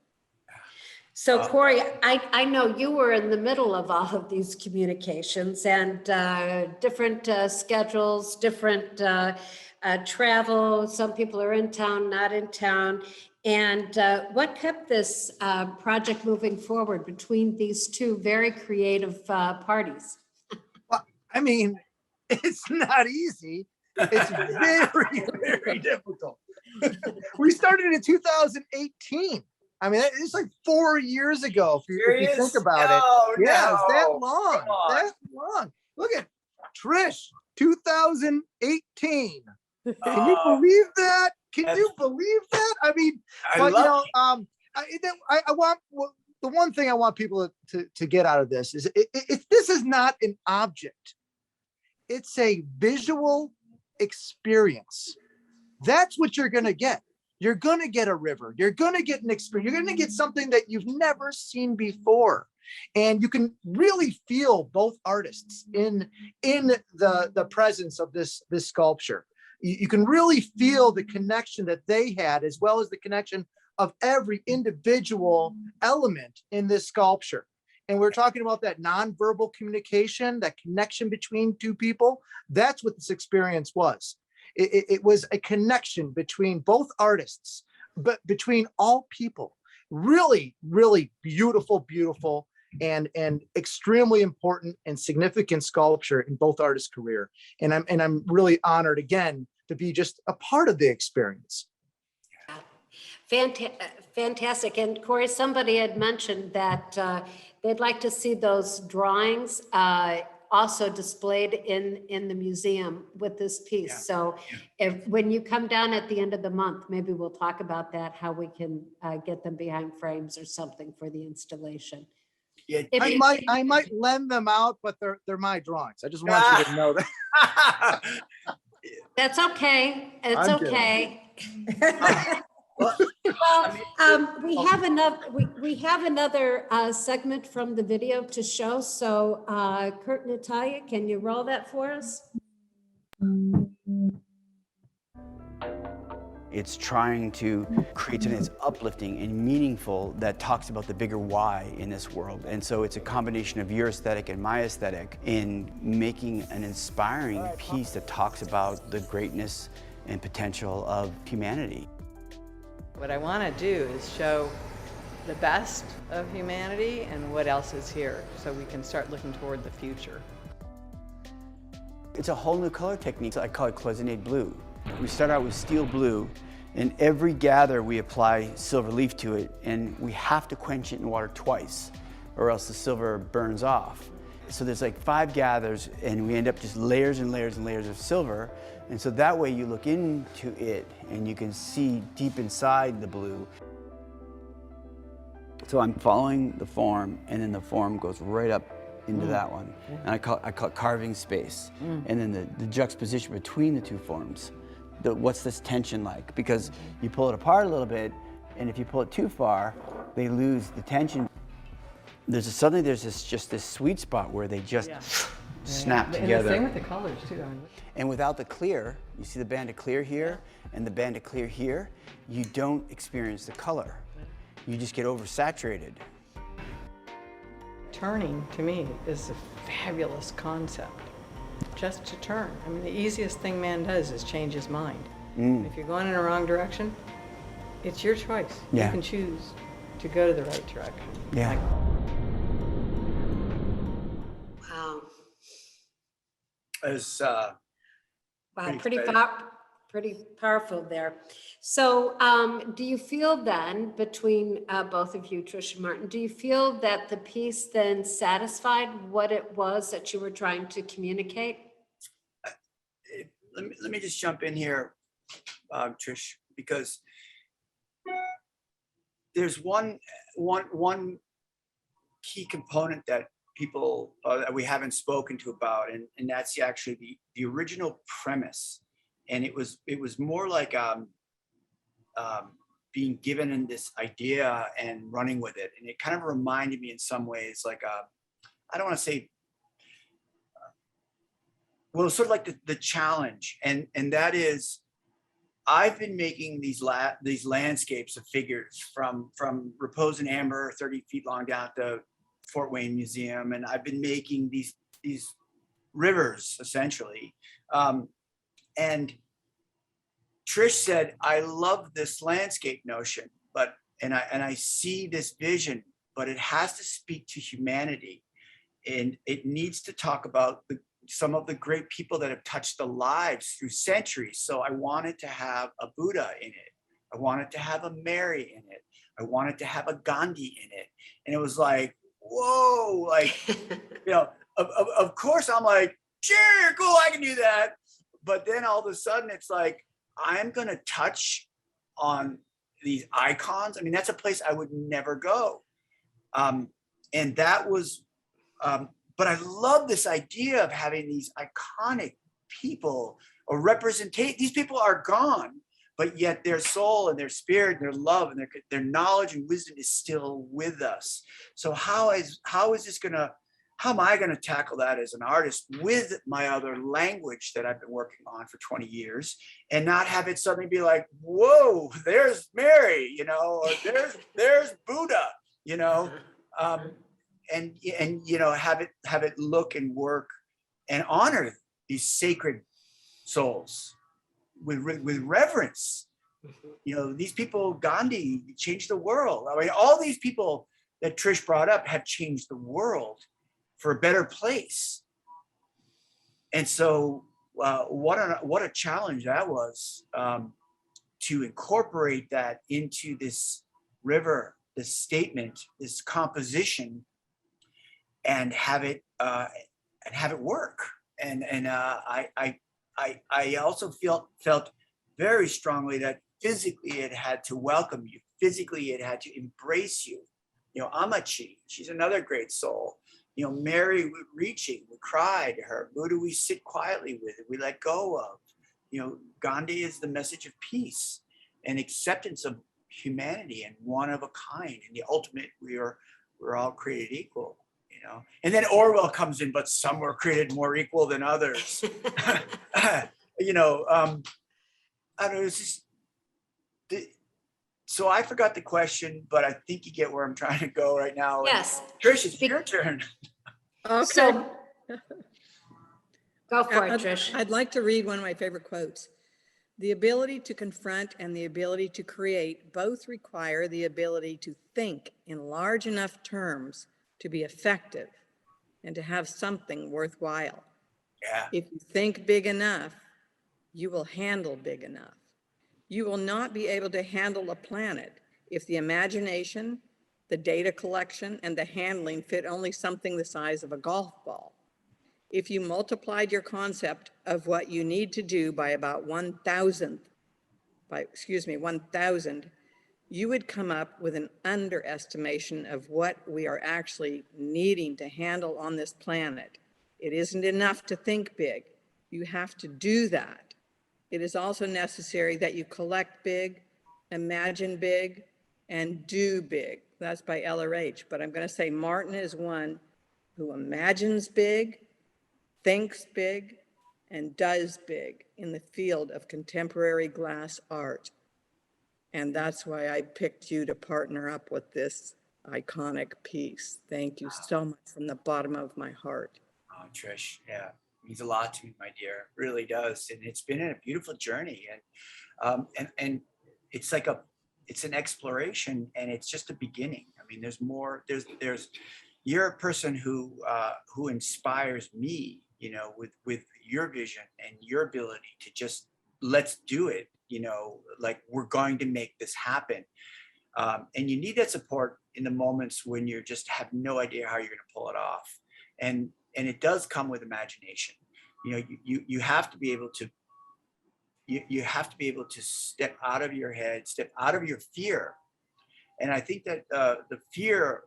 So Corey, I know you were in the middle of all of these communications and different schedules, different travel. Some people are in town, not in town. And what kept this project moving forward between these two very creative parties? Well, I mean, it's not easy. It's very, very difficult. We started in 2018. I mean, it's like 4 years ago, if you think about it. Yeah, it's that long. That long. Look at Trish, 2018. Can you believe that? Can you believe that? I mean, but I want, the one thing I want people to get out of this is this is not an object. It's a visual experience. That's what you're going to get. You're going to get a river. You're going to get an experience. You're going to get something that you've never seen before. And you can really feel both artists in the presence of this sculpture. You can really feel the connection that they had, as well as the connection of every individual element in this sculpture. And we're talking about that nonverbal communication, that connection between two people. That's what this experience was. It was a connection between both artists, but between all people. Really, really beautiful, and extremely important and significant sculpture in both artists' career. And I'm really honored again to be just a part of the experience. Fantastic. And Corey, somebody had mentioned that they'd like to see those drawings also displayed in the museum with this piece. So when you come down at the end of the month, maybe we'll talk about that, how we can get them behind frames or something for the installation. Yeah, I might lend them out, but they're my drawings. I just want you to know that. That's okay. It's I'm okay. Well, we have another segment from the video to show. So Kurt, Natalia, can you roll that for us? It's trying to create something that's uplifting and meaningful that talks about the bigger why in this world. And so it's a combination of your aesthetic and my aesthetic in making an inspiring piece that talks about the greatness and potential of humanity. What I want to do is show the best of humanity and what else is here, so we can start looking toward the future. It's a whole new color technique. I call it cloisonné blue. We start out with steel blue, and every gather we apply silver leaf to it, and we have to quench it in water twice, or else the silver burns off. So there's like 5 gathers, and we end up just layers and layers and layers of silver. And so that way you look into it, and you can see deep inside the blue. So I'm following the form, and then the form goes right up into that one. And I call it carving space. And then the juxtaposition between the 2 forms. What's this tension like? Because you pull it apart a little bit, and if you pull it too far, they lose the tension. There's just this sweet spot where they just snap together. And the same with the colors too. And without the clear, you see the band of clear here and the band of clear here, you don't experience the color. You just get oversaturated. Turning, to me, is a fabulous concept. Just to turn. I mean, the easiest thing man does is change his mind. If you're going in the wrong direction, it's your choice. Yeah. You can choose to go to the right direction. Yeah. Wow. As Wow, Pretty pretty powerful there. So do you feel then, between both of you, Trish and Martin, do you feel that the piece then satisfied what it was that you were trying to communicate? let me just jump in here, Trish, because there's one key component that people that we haven't spoken to about, and that's actually the original premise. And it was more like being given in this idea and running with it. And it kind of reminded me in some ways like I don't want to say, well, it's sort of like the challenge, and that is, I've been making these landscapes of figures from Repose in Amber, 30 feet long, down at the Fort Wayne Museum, and I've been making these rivers essentially. And Trish said, "I love this landscape notion, and I see this vision, but it has to speak to humanity, and it needs to talk about some of the great people that have touched the lives through centuries. So I wanted to have a Buddha in it. I wanted to have a Mary in it. I wanted to have a Gandhi in it." And it was like, whoa, like, of course I'm like, sure, cool, I can do that. But then all of a sudden it's like, I'm going to touch on these icons. I mean, that's a place I would never go. And that was, but I love this idea of having these iconic people or representate. These people are gone, but yet their soul and their spirit and their love and their knowledge and wisdom is still with us. So how am I going to tackle that as an artist with my other language that I've been working on for 20 years and not have it suddenly be like, whoa, there's Mary, or there's Buddha, and have it look and work and honor these sacred souls with reverence. These people, Gandhi changed the world. I mean, all these people that Trish brought up have changed the world for a better place. And so what a challenge that was, to incorporate that into this river, this statement, this composition, and have it work. And I also felt very strongly that physically it had to welcome you. Physically it had to embrace you. Amachi, she's another great soul. Mary, reaching, we cry to her. Buddha, we sit quietly with it, we let go of. Gandhi is the message of peace and acceptance humanity and one of a kind. And the ultimate, we're all created equal, you know. And then Orwell comes in, but some were created more equal than others. You know, I don't know, it's just, so I forgot the question, but I think you get where I'm trying to go right now. Yes. Trish, it's your turn. Okay. So go for it, I'd- Trish. I'd like to read one of my favorite quotes. The ability to confront and the ability to create both require the ability to think in large enough terms to be effective and to have something worthwhile. Yeah. If you think big enough, you will handle big enough. You will not be able to handle a planet if the imagination, the data collection, and the handling fit only something the size of a golf ball. If you multiplied your concept of what you need to do by about 1,000, you would come up with an underestimation of what we are actually needing to handle on this planet. It isn't enough to think big. You have to do that. It is also necessary that you collect big, imagine big, and do big. That's by LRH, but I'm going to say Martin is one who imagines big, thinks big, and does big in the field of contemporary glass art. And that's why I picked you to partner up with this iconic piece. Thank you so much from the bottom of my heart. Oh, Trish, yeah, means a lot to me, my dear. Really does, and it's been a beautiful journey, and it's like it's an exploration, and it's just a beginning. I mean, there's more. You're a person who inspires me, you know, with your vision and your ability to just let's do it. You know, like we're going to make this happen, and you need that support in the moments when you just have no idea how you're going to pull it off, and it does come with imagination. You know, you have to be able to you have to be able to step out of your head, step out of your fear. And I think that the fear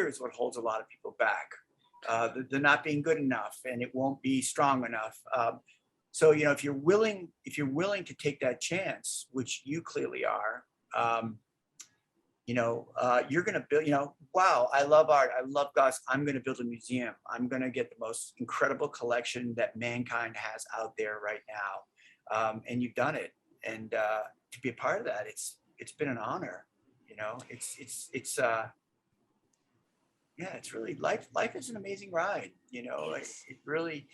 is what holds a lot of people back. They're not being good enough, and it won't be strong enough. So you know, if you're willing to take that chance, which you clearly are, you know, you're going to build. You know, wow, I love art. I love glass. I'm going to build a museum. I'm going to get the most incredible collection that mankind has out there right now, and you've done it. And to be a part of that, it's been an honor. You know, it's really life is an amazing ride. You know, it really,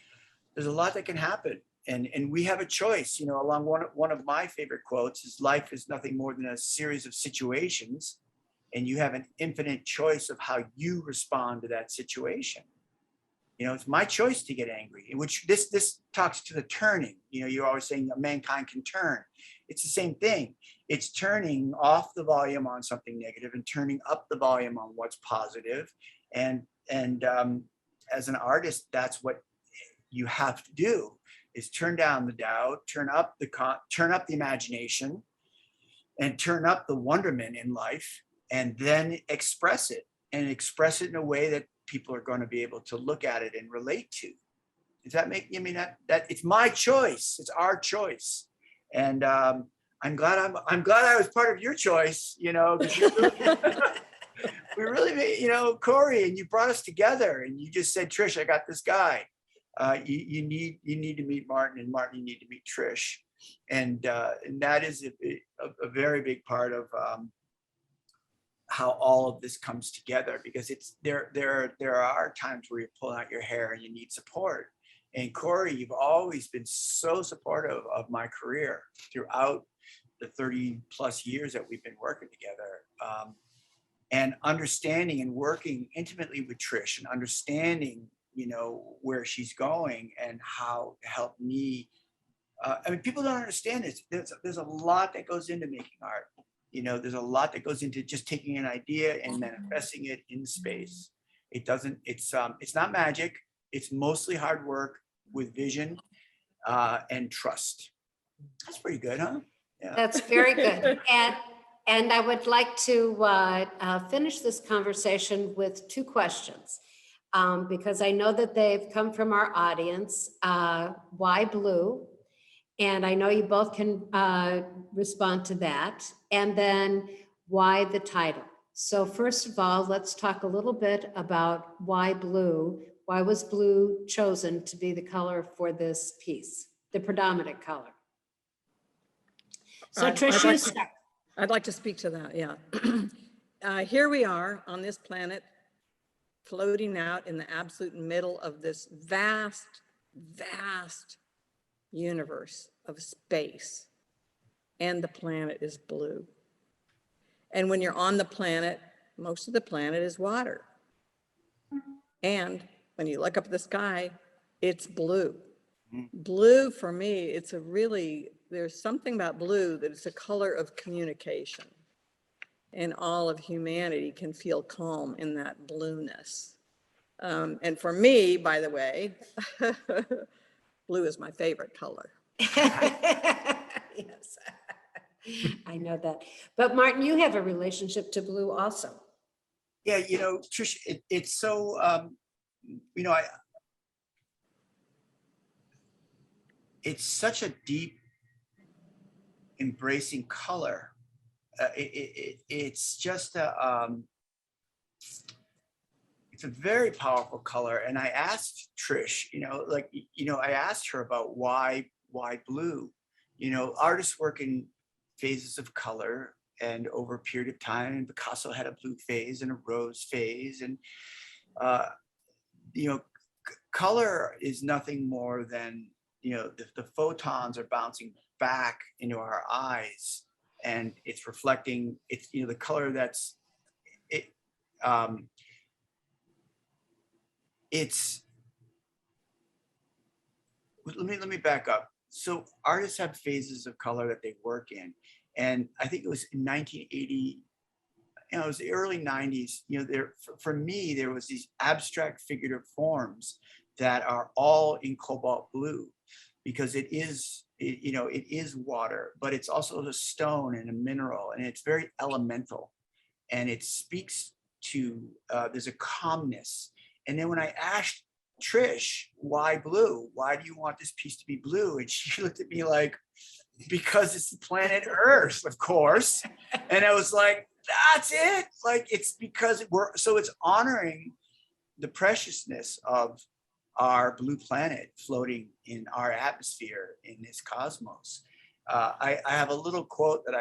there's a lot that can happen, and we have a choice. You know, along one of my favorite quotes is, life is nothing more than a series of situations, and you have an infinite choice of how you respond to that situation. You know, it's my choice to get angry, which this talks to the turning. You know, you're always saying that mankind can turn. It's the same thing. It's turning off the volume on something negative and turning up the volume on what's positive. And as an artist, that's what you have to do, is turn down the doubt, turn up the imagination, and turn up the wonderment in life, and then express it in a way that people are going to be able to look at it and relate to. Does that make, I mean, that it's my choice. It's our choice. And I'm glad I was part of your choice, you know, because we really made, you know, Corey, and you brought us together, and you just said, Trish, I got this guy. You need to meet Martin, and Martin, you need to meet Trish. And that is a very big part of how all of this comes together, because it's there are times where you're pulling out your hair and you need support. And Corey, you've always been so supportive of my career throughout the 30 plus years that we've been working together, and understanding and working intimately with Trish, and understanding, you know, where she's going and how to help me. I mean, people don't understand this. There's a lot that goes into making art. You know, there's a lot that goes into just taking an idea and manifesting it in space. It's not magic. It's mostly hard work with vision and trust. That's pretty good, huh? Yeah. That's very good. And I would like to finish this conversation with two questions, because I know that they've come from our audience. Why blue? And I know you both can respond to that. And then why the title. So first of all, let's talk a little bit about why blue. Why was blue chosen to be the color for this piece, the predominant color? So Trish, you start. I'd like to speak to that, yeah. Here we are on this planet, floating out in the absolute middle of this vast, vast universe of space, and the planet is blue. And when you're on the planet, most of the planet is water. And when you look up at the sky, it's blue. Blue, for me, it's a really, there's something about blue that it's a color of communication. And all of humanity can feel calm in that blueness. And for me, by the way, blue is my favorite color. Yes, I know that. But Martin, you have a relationship to blue also. Yeah, you know, Trish, it's so, you know, it's such a deep, embracing color. It's just it's a very powerful color. And I asked Trish, you know, like, you know, I asked her about why blue. You know, artists work in phases of color, and over a period of time, and Picasso had a blue phase and a rose phase, and you know, color is nothing more than, you know, the photons are bouncing back into our eyes, and it's reflecting. It's, you know, the color that's it. It's let me back up. So artists have phases of color that they work in, and I think it was in 1980. You know, it was the early 90s. You know, there for me there was these abstract figurative forms that are all in cobalt blue, because it is, you know, it is water, but it's also a stone and a mineral, and it's very elemental, and it speaks to there's a calmness. And then when I asked Trish, why blue? Why do you want this piece to be blue? And she looked at me like, because it's the planet Earth, of course. And I was like, that's it. Like, it's because it's honoring the preciousness of our blue planet floating in our atmosphere in this cosmos. I have a little quote that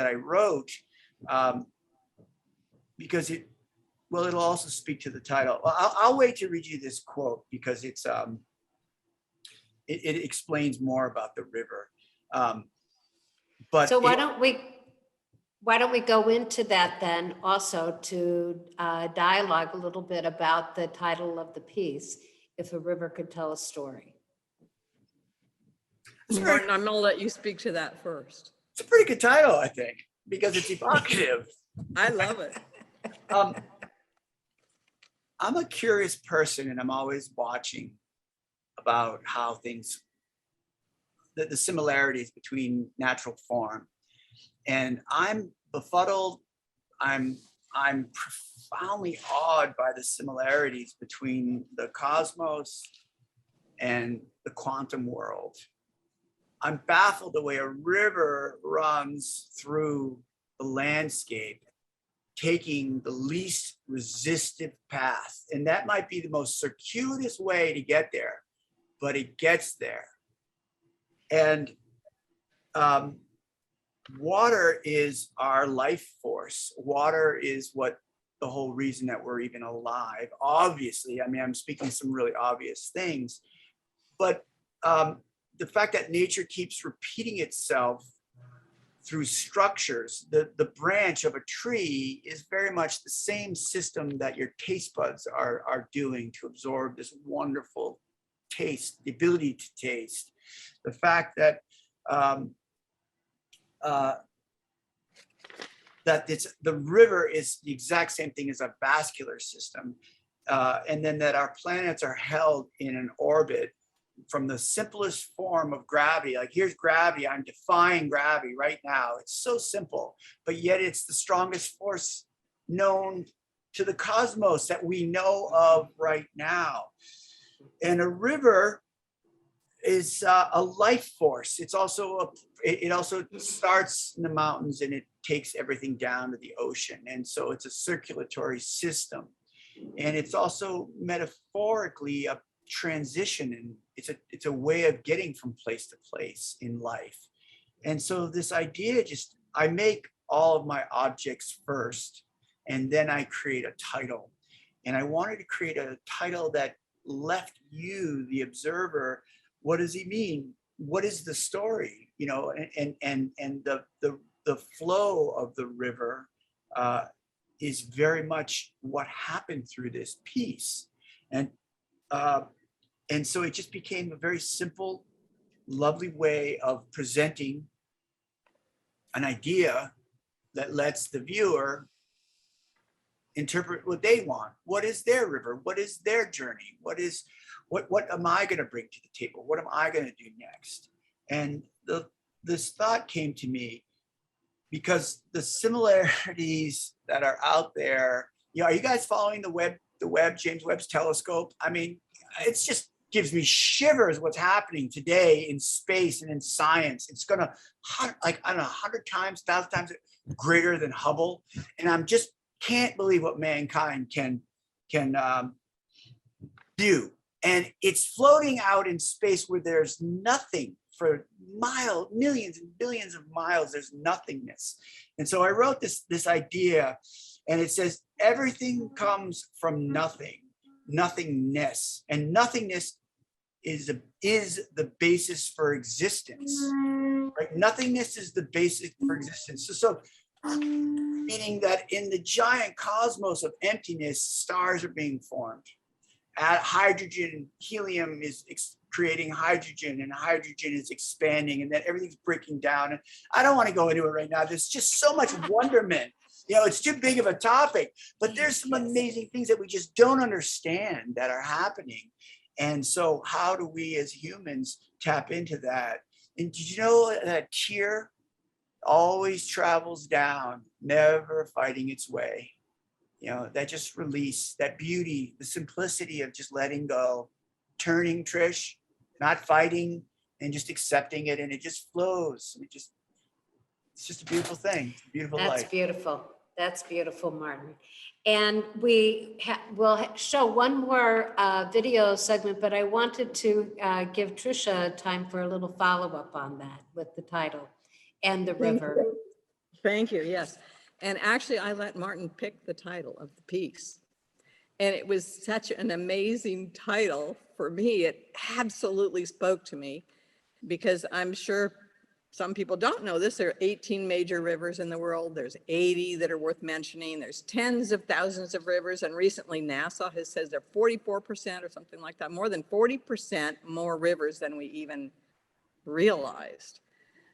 I wrote because it'll also speak to the title. I'll wait to read you this quote because it explains more about the river. But so why don't we go into that then also to dialogue a little bit about the title of the piece, If a River Could Tell a Story. Martin, I'm gonna let you speak to that first. It's a pretty good title, I think, because it's evocative. I love it. I'm a curious person, and I'm always watching about how things, the similarities between natural form. And I'm befuddled. I'm profoundly awed by the similarities between the cosmos and the quantum world. I'm baffled the way a river runs through the landscape, taking the least resistive path. And that might be the most circuitous way to get there, but it gets there. And water is our life force. Water is what the whole reason that we're even alive. Obviously, I mean, I'm speaking some really obvious things, but the fact that nature keeps repeating itself through structures, the branch of a tree is very much the same system that your taste buds are doing to absorb this wonderful taste, the ability to taste. The fact that the river is the exact same thing as a vascular system, and then that our planets are held in an orbit from the simplest form of gravity. Like, here's gravity, I'm defying gravity right now. It's so simple, but yet it's the strongest force known to the cosmos that we know of right now. And a river is a life force. It's also it also starts in the mountains and it takes everything down to the ocean. And so it's a circulatory system. And it's also metaphorically a transition, and it's a way of getting from place to place in life. And so this idea, just I make all of my objects first, and then I create a title. And I wanted to create a title that left you, the observer, what does he mean? What is the story? You know, and the flow of the river is very much what happened through this piece. And so it just became a very simple, lovely way of presenting an idea that lets the viewer interpret what they want. What is their river? What is their journey? What am I going to bring to the table? What am I going to do next? And this thought came to me because the similarities that are out there, you know, are you guys following the Webb, James Webb's telescope? I mean, it's just gives me shivers what's happening today in space and in science. It's gonna, like, I don't know, 100 times, 1,000 times greater than Hubble. And I'm just can't believe what mankind can do. And it's floating out in space where there's nothing for millions and billions of miles, there's nothingness. And so I wrote this idea, and it says, everything comes from nothing, nothingness. And nothingness is the basis for existence, right? Nothingness is the basis for existence. So meaning that in the giant cosmos of emptiness, stars are being formed. Hydrogen, helium is creating hydrogen, and hydrogen is expanding, and then everything's breaking down. And I don't want to go into it right now. There's just so much wonderment. You know, it's too big of a topic, but there's some amazing things that we just don't understand that are happening. And so how do we as humans tap into that? And did you know that tear always travels down, never fighting its way? You know, that just release, that beauty, the simplicity of just letting go, turning, Trish, not fighting, and just accepting it, and it just flows. It's just a beautiful thing. It's a beautiful life. That's beautiful. That's beautiful, Martin. And we will show one more video segment, but I wanted to give Trisha time for a little follow-up on that with the title and the river. Thank you, yes. And actually, I let Martin pick the title of the piece. And it was such an amazing title for me. It absolutely spoke to me, because I'm sure some people don't know this. There are 18 major rivers in the world. There's 80 that are worth mentioning. There's tens of thousands of rivers. And recently NASA has said there are 44% or something like that, more than 40% more rivers than we even realized.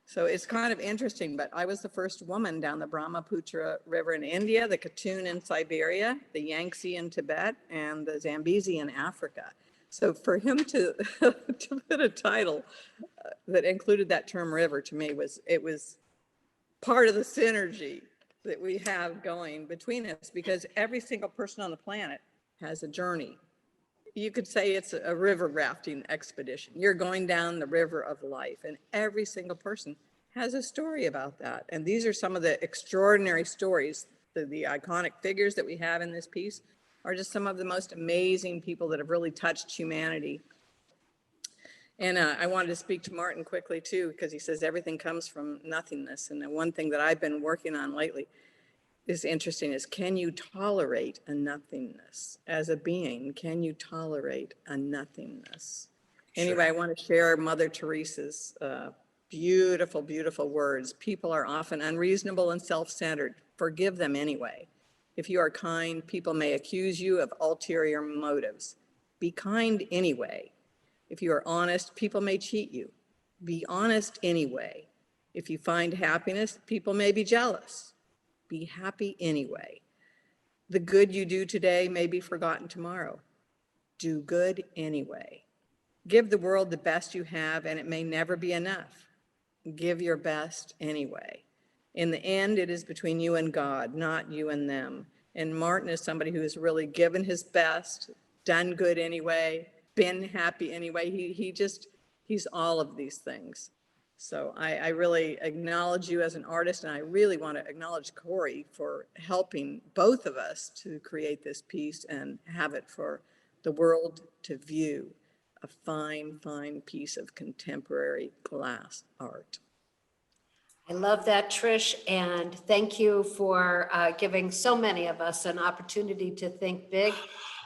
So it's kind of interesting, but I was the first woman down the Brahmaputra River in India, the Katun in Siberia, the Yangtze in Tibet, and the Zambezi in Africa. So for him to put a title that included that term river, to me, it was part of the synergy that we have going between us, because every single person on the planet has a journey. You could say it's a river rafting expedition. You're going down the river of life, and every single person has a story about that. And these are some of the extraordinary stories. The iconic figures that we have in this piece are just some of the most amazing people that have really touched humanity. And I wanted to speak to Martin quickly too, because he says everything comes from nothingness. And the one thing that I've been working on lately is interesting is, can you tolerate a nothingness as a being? Can you tolerate a nothingness? Sure. Anyway, I want to share Mother Teresa's beautiful, beautiful words. People are often unreasonable and self-centered. Forgive them anyway. If you are kind, people may accuse you of ulterior motives. Be kind anyway. If you are honest, people may cheat you. Be honest anyway. If you find happiness, people may be jealous. Be happy anyway. The good you do today may be forgotten tomorrow. Do good anyway. Give the world the best you have, and it may never be enough. Give your best anyway. In the end, it is between you and God, not you and them. And Martin is somebody who has really given his best, done good anyway, been happy anyway. He's all of these things. So I really acknowledge you as an artist, and I really want to acknowledge Corey for helping both of us to create this piece and have it for the world to view. A fine, fine piece of contemporary glass art. I love that, Trish, and thank you for giving so many of us an opportunity to think big.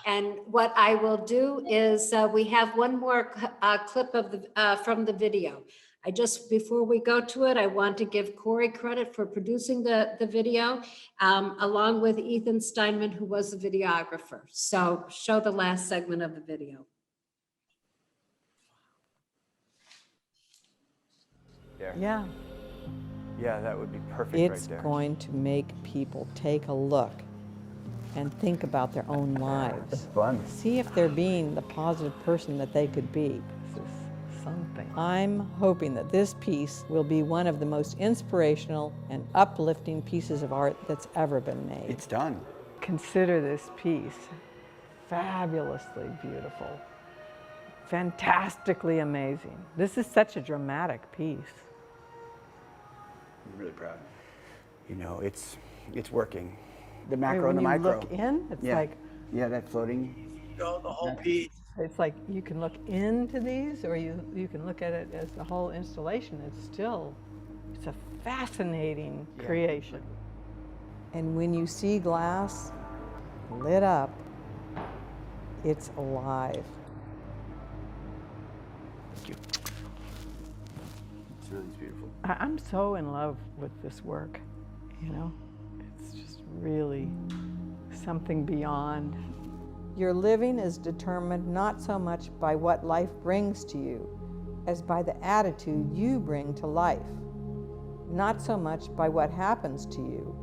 And what I will do is we have one more clip of the from the video. Before we go to it, I want to give Corey credit for producing the video, along with Ethan Steinman, who was the videographer. So show the last segment of the video. Yeah. Yeah, that would be perfect It's right there. going to make people take a look and think about their own lives. Fun. See if they're being the positive person that they could be. This is something. I'm hoping that this piece will be one of the most inspirational and uplifting pieces of art that's ever been made. It's done. Consider this piece fabulously beautiful, fantastically amazing. This is such a dramatic piece. I'm really proud. You know, it's working. The I mean, macro and the when you micro. look in, it's Yeah. like, Yeah, that floating. Go the whole piece. it's like you can look into these, or you can look at it as the whole installation. It's a fascinating Yeah. creation. And when you see glass lit up, it's alive. Thank you. It's really beautiful. I'm so in love with this work, you know? It's just really something beyond. Your living is determined not so much by what life brings to you as by the attitude you bring to life. Not so much by what happens to you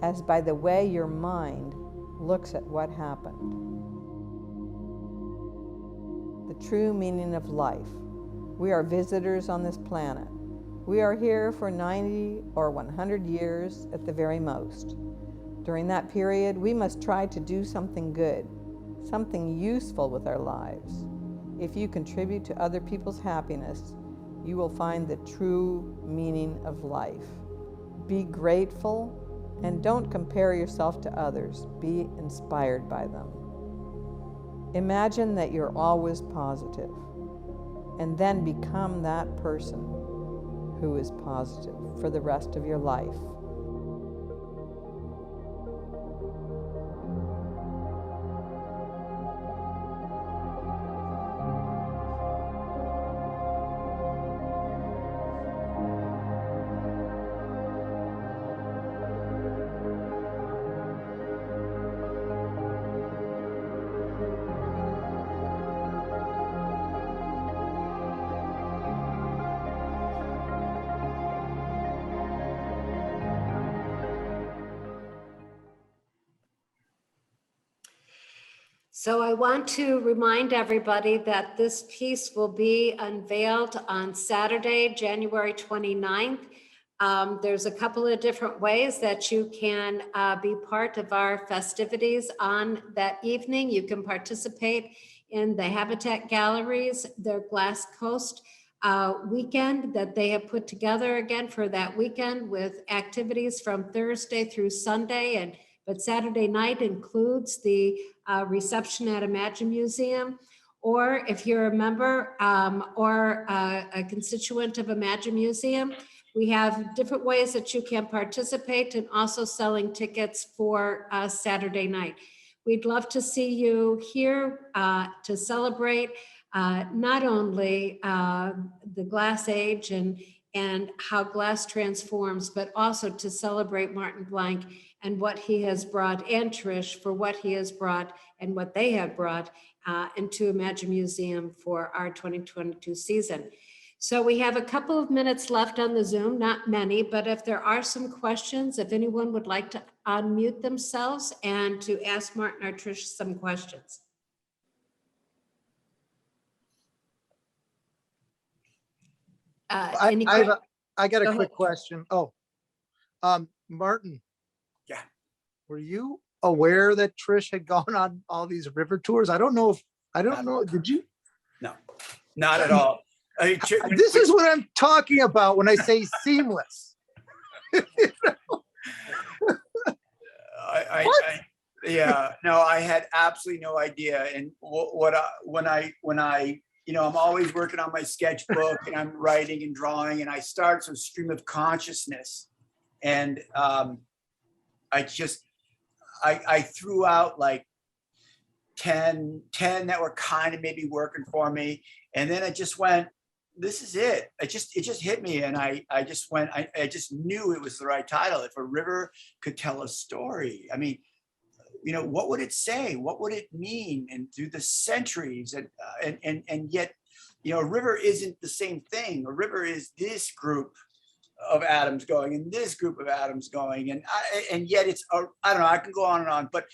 as by the way your mind looks at what happened. The true meaning of life. We are visitors on this planet. We are here for 90 or 100 years at the very most. During that period, we must try to do something good, something useful with our lives. If you contribute to other people's happiness, you will find the true meaning of life. Be grateful and don't compare yourself to others. Be inspired by them. Imagine that you're always positive, and then become that person who is positive for the rest of your life. So I want to remind everybody that this piece will be unveiled on Saturday, January 29th. There's a couple of different ways that you can be part of our festivities on that evening. You can participate in the Habitat Galleries, their Glass Coast weekend that they have put together again for that weekend, with activities from Thursday through Sunday, but Saturday night includes the reception at Imagine Museum. Or if you're a member or a constituent of Imagine Museum, we have different ways that you can participate, and also selling tickets for Saturday night. We'd love to see you here to celebrate not only the glass age and how glass transforms, but also to celebrate Martin Blank and what he has brought, and Trish for what he has brought and what they have brought into Imagine Museum for our 2022 season. So we have a couple of minutes left on the Zoom, not many, but if there are some questions, if anyone would like to unmute themselves and to ask Martin or Trish some questions. I got a Go quick ahead. question. Oh, Martin. Yeah. Were you aware that Trish had gone on all these river tours? I don't know. Did you? No, not at all. This is what I'm talking about when I say seamless. Yeah, no, I had absolutely no idea. And when I, I'm always working on my sketchbook and I'm writing and drawing, and I start some stream of consciousness, and I threw out like 10 that were kind of maybe working for me, and then I just went, this is it. It just hit me, and I just went, I just knew it was the right title. If a river could tell a story, I mean, what would it say? What would it mean? And through the centuries, and yet, a river isn't the same thing. A river is this group of atoms going and this group of atoms going, and yet it's, I don't know, I can go on and on, but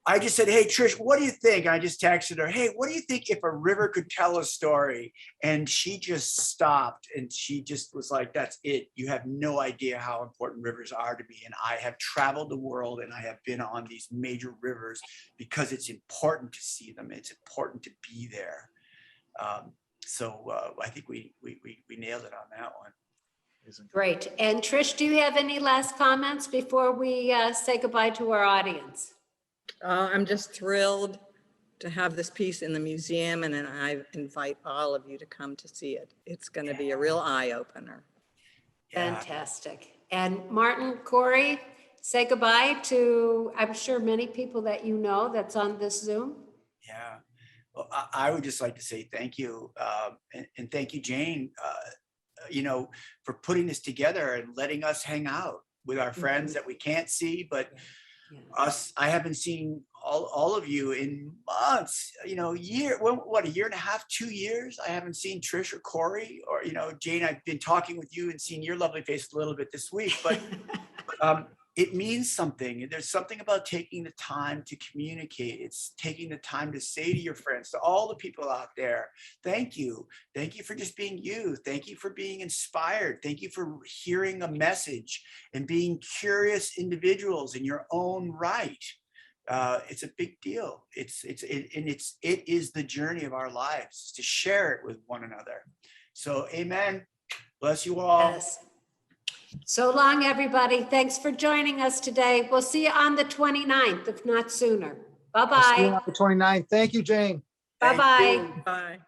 I just said, hey, Trish, what do you think? And I just texted her, hey, what do you think if a river could tell a story? And she just stopped, and she just was like, that's it. You have no idea how important rivers are to me. And I have traveled the world, and I have been on these major rivers because it's important to see them. It's important to be there. So I think we nailed it on that one. Great. And Trish, do you have any last comments before we say goodbye to our audience? I'm just thrilled to have this piece in the museum, and then I invite all of you to come to see it. It's going to be a real eye-opener. Fantastic. And Martin, Corey, say goodbye to, I'm sure, many people that you know that's on this Zoom. Yeah. Well, I would just like to say thank you. And thank you, Jane, for putting this together and letting us hang out with our friends that we can't see, but I haven't seen all of you in months, a year and a half, 2 years. I haven't seen Trish or Corey or, Jane. I've been talking with you and seeing your lovely face a little bit this week, but it means something. There's something about taking the time to communicate. It's taking the time to say to your friends, to all the people out there, thank you. Thank you for just being you. Thank you for being inspired. Thank you for hearing a message and being curious individuals in your own right. It's a big deal. It is the journey of our lives, to share it with one another. So amen. Bless you all. Yes. So long, everybody. Thanks for joining us today. We'll see you on the 29th, if not sooner. Bye-bye. I'll see you on the 29th. Thank you, Jane. Bye-bye. Bye.